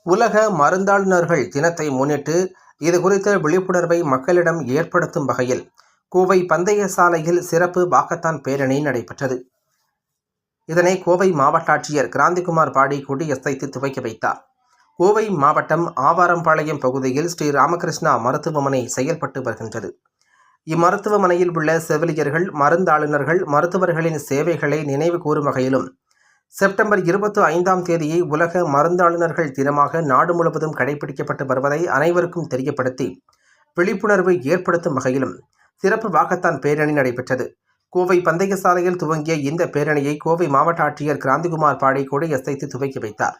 உலக மருந்தாளுநர்கள் தினத்தை முன்னிட்டு இதுகுறித்த விழிப்புணர்வை மக்களிடம் ஏற்படுத்தும் வகையில் கோவை பந்தய சாலையில் சிறப்பு வாக்கத்தான் பேரணி நடைபெற்றது. இதனை கோவை மாவட்ட ஆட்சியர் கிராந்திகுமார் பாடி கொடியசைத்து துவக்கி வைத்தார். கோவை மாவட்டம் ஆவாரம்பாளையம் பகுதியில் ஸ்ரீ ராமகிருஷ்ணா மருத்துவமனை செயல்பட்டு வருகின்றது. இம்மருத்துவமனையில் உள்ள செவிலியர்கள், மருந்தாளுநர்கள், மருத்துவர்களின் சேவைகளை நினைவு கூறும் வகையிலும் செப்டம்பர் 25ஆம் தேதியை உலக மருந்தாளுநர்கள் தினமாக நாடு முழுவதும் கடைபிடிக்கப்பட்டு வருவதை அனைவருக்கும் தெரியப்படுத்தி விழிப்புணர்வு ஏற்படுத்தும் வகையிலும் சிறப்பு வாக்கத்தான் பேரணி நடைபெற்றது. கோவை பந்தய சாலையில் துவங்கிய இந்த பேரணியை கோவை மாவட்ட ஆட்சியர் கிராந்திகுமார் பாடி கொடியசைத்து துவக்கி வைத்தார்.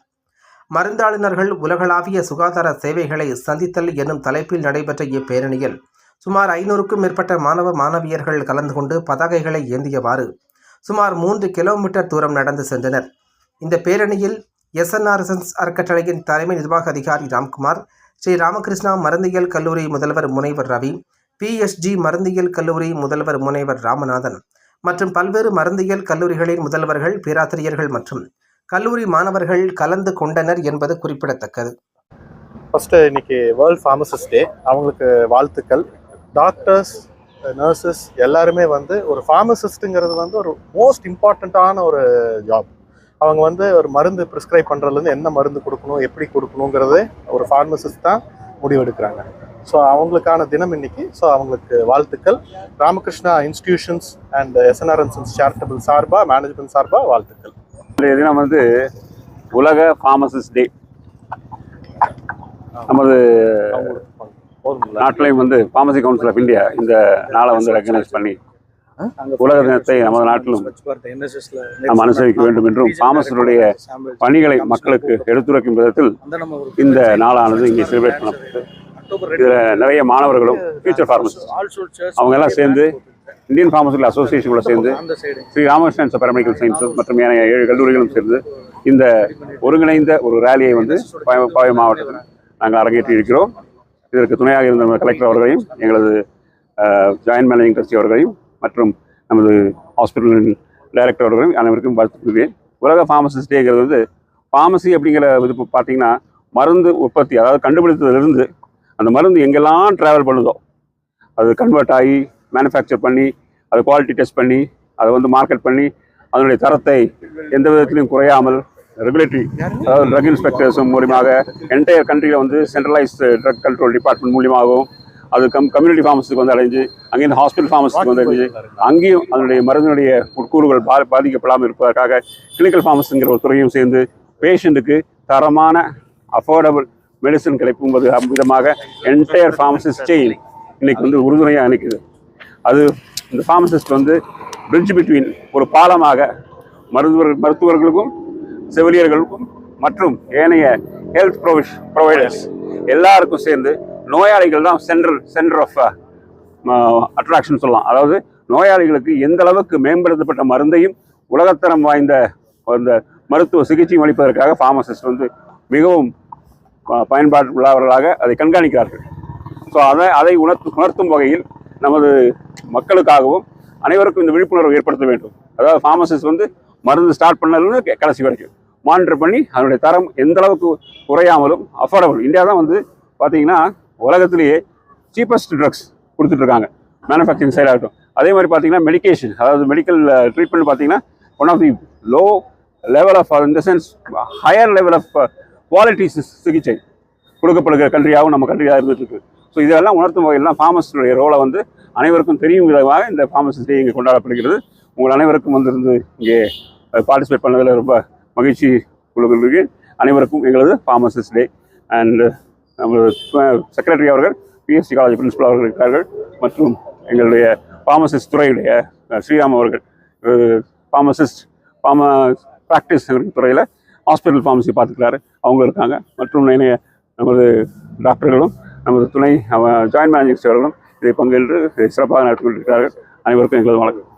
மருந்தாளுநர்கள் உலகளாவிய சுகாதார சேவைகளை சந்தித்தல் என்னும் தலைப்பில் நடைபெற்ற இப்பேரணியில் சுமார் 500க்கும் மேற்பட்ட மாணவ மாணவியர்கள் கலந்து கொண்டு பதாகைகளை ஏந்தியவாறு சுமார் 3 கிலோமீட்டர் தூரம் நடந்து சென்றனர். இந்த பேரணியில் SNRSens அறக்கட்டளையின் தலைமை நிர்வாக அதிகாரி ராம்குமார், ஸ்ரீ ராமகிருஷ்ணா மருந்தியல் கல்லூரி முதல்வர் முனைவர் ரவி, PSG மருந்தியல் கல்லூரி முதல்வர் முனைவர் ராமநாதன் மற்றும் பல்வேறு மருந்தியல் கல்லூரிகளின் முதல்வர்கள், பேராசிரியர்கள் மற்றும் கல்லூரி மாணவர்கள் கலந்து கொண்டனர் என்பது குறிப்பிடத்தக்கது. ஃபர்ஸ்ட் இன்னைக்கு வேர்ல்ட் ஃபார்மசிஸ்ட் டே. அவங்களுக்கு வாழ்த்துக்கள். டாக்டர்ஸ், நர்சஸ் எல்லாருமே ஒரு ஃபார்மசிஸ்ட்டுங்கிறது ஒரு மோஸ்ட் இம்பார்ட்டண்ட்டான ஒரு ஜாப். அவங்க ஒரு மருந்து ப்ரிஸ்கிரைப் பண்ணுறதுலேருந்து என்ன மருந்து கொடுக்கணும், எப்படி கொடுக்கணுங்கிறது ஒரு ஃபார்மசிஸ்ட் தான் முடிவெடுக்கிறாங்க. ஸோ அவங்களுக்கான தினம் இன்னைக்கு. ஸோ அவங்களுக்கு வாழ்த்துக்கள். Ramakrishna institutions and SNRSens charitable சார்பாக, மேனேஜ்மெண்ட் சார்பாக வாழ்த்துக்கள். இன்றைய தினம் உலக ஃபார்மசிஸ்ட் டே. நமது நாட்டிலையும் ஃபார்மசி கவுன்சில் ஆஃப் இந்தியா இந்த நாளை ரெகனைஸ் பண்ணி உலக தினத்தை நமது நாட்டிலும் நாம் அனுசரிக்க வேண்டும் என்றும் ஃபார்மசிஸ்டுடைய பணிகளை மக்களுக்கு எடுத்துரைக்கும் விதத்தில் இந்த நாளானது இங்கே செலிப்ரேட் பண்ணப்பட்டு இதில் நிறைய மாணவர்களும் ஃபியூச்சர் ஃபார்மசிஸ்ட் அவங்க எல்லாம் சேர்ந்து இந்தியன் ஃபார்மசிட்டிக்கல் அசோசியேஷன் கூட சேர்ந்து ஸ்ரீ ராமகிருஷ்ணன் பாராமெடிக்கல் சயின்சஸ் மற்றும் 7 கல்லூரிகளும் சேர்ந்து இந்த ஒருங்கிணைந்த ஒரு ரேலியை கோவை மாவட்டத்தில் நாங்கள் அரங்கேற்றி இருக்கிறோம். இதற்கு துணையாக இருந்த கலெக்டர் அவர்களையும், எங்களது ஜாயின்ட் மேனேஜிங் ட்ரஸ்டி அவர்களையும் மற்றும் நமது ஹாஸ்பிட்டல் டைரக்டர் அவர்களையும் அனைவருக்கும் வாழ்த்துக்கிறேன். உலக ஃபார்மசிஸ்ட் டேங்கிறது ஃபார்மசி அப்படிங்கிற இது பார்த்தீங்கன்னா மருந்து உற்பத்தி, அதாவது கண்டுபிடித்ததிலிருந்து அந்த மருந்து எங்கெல்லாம் ட்ராவல் பண்ணுதோ அது கன்வெர்ட் ஆகி மேனுஃபேக்சர் பண்ணி அதை குவாலிட்டி டெஸ்ட் பண்ணி அதை மார்க்கெட் பண்ணி அதனுடைய தரத்தை எந்த விதத்திலையும் குறையாமல் ரெகுலேட்டரி, அதாவது ட்ரக் இன்ஸ்பெக்டர்ஸ் மூலியமாக என்டையர் கண்ட்ரியில் சென்ட்ரலைஸ்டு ட்ரக் கண்ட்ரோல் டிபார்ட்மெண்ட் மூலியமாகவும் அது கம்யூனிட்டி ஃபார்மசிக்கு அடைஞ்சு அங்கேருந்து ஹாஸ்பிட்டல் ஃபார்மசிக்கு அடைஞ்சு அங்கேயும் அதனுடைய மருந்தினுடைய உட்கூறுகள் பாதிக்கப்படாமல் இருப்பதற்காக கிளினிக்கல் ஃபார்மசிங்கிற ஒரு துறையும் சேர்ந்து பேஷண்ட்டுக்கு தரமான அஃபோர்டபுள் மெடிசன் கிடைக்கும் விதமாக என்டையர் ஃபார்மசிஸ்ட் செயின் இன்னைக்கு உறுதுணையாக நிற்குது. அது இந்த ஃபார்மசிஸ்ட் பிரிட்ஜ் பிட்வீன், ஒரு பாலமாக மருத்துவர்களுக்கும் செவிலியர்களுக்கும் மற்றும் ஏனைய ஹெல்த் ப்ரொவைடர்ஸ் எல்லாருக்கும் சேர்ந்து நோயாளிகள் தான் சென்டர் ஆஃப் அட்ராக்ஷன் சொல்லலாம். அதாவது நோயாளிகளுக்கு எந்த அளவுக்கு மேம்படுத்தப்பட்ட மருந்தையும் உலகத்தரம் வாய்ந்த அந்த மருத்துவ சிகிச்சையும் அளிப்பதற்காக ஃபார்மசிஸ்ட் மிகவும் பயன்பாடு உள்ளவர்களாக அதை கண்காணிக்கிறார்கள். ஸோ அதை உணர்த்தும் வகையில் நமது மக்களுக்காகவும் அனைவருக்கும் இந்த விழிப்புணர்வு ஏற்படுத்த வேண்டும். அதாவது ஃபார்மசிஸ்ட் மருந்து ஸ்டார்ட் பண்ணதுன்னு கடைசி வரைக்கும் மானிட்டர் பண்ணி அதனுடைய தரம் எந்த அளவுக்கு குறையாமலும் அஃபோர்டபுள். இந்தியா தான் பார்த்தீங்கன்னா உலகத்திலேயே சீப்பஸ்ட் ட்ரக்ஸ் கொடுத்துட்ருக்காங்க மேனுஃபேக்சரிங் சைடாகட்டும். அதே மாதிரி பார்த்தீங்கன்னா மெடிக்கேஷன், அதாவது மெடிக்கல் ட்ரீட்மெண்ட் பார்த்தீங்கன்னா one of the low level of, இந்த sense higher level of quality சிகிச்சை கொடுக்கப்படுகிற கண்ட்ரியாகவும் நம்ம கண்ட்ரியாக இருந்துகிட்டு இருக்கு. ஸோ இதெல்லாம் உணர்த்தும் வகையிலாம் ஃபார்மசிஸ்டுடைய ரோலை அனைவருக்கும் தெரியும் விதமாக இந்த ஃபார்மசிஸ்ட் டே இங்கே கொண்டாடப்படுகிறது. உங்கள் அனைவருக்கும் இங்கே பார்ட்டிசிபேட் பண்ணதில் ரொம்ப மகிழ்ச்சி கொள்ளுகிறது. அனைவருக்கும் எங்களது ஃபார்மசிஸ்ட் டே. அண்ட் நமது செக்ரட்டரி அவர்கள், PSG காலேஜ் பிரின்சிபல் அவர்கள் இருக்கிறார்கள் மற்றும் எங்களுடைய ஃபார்மசிஸ்ட் துறையுடைய ஸ்ரீராம் அவர்கள், ஃபார்மசிஸ்ட் ப்ராக்டிஸ் துறையில் ஹாஸ்பிட்டல் ஃபார்மசி பார்த்துக்கிறாரு, அவங்க இருக்காங்க. மற்றும் நமது டாக்டர்களும் நமது துணை ஜாயின்ட் மேனேஜிங் அவர்களும் இதை பங்கேற்று சிறப்பாக நடத்தி கொண்டிருக்கிறார்கள். அனைவருக்கும் எங்களது வணக்கம்.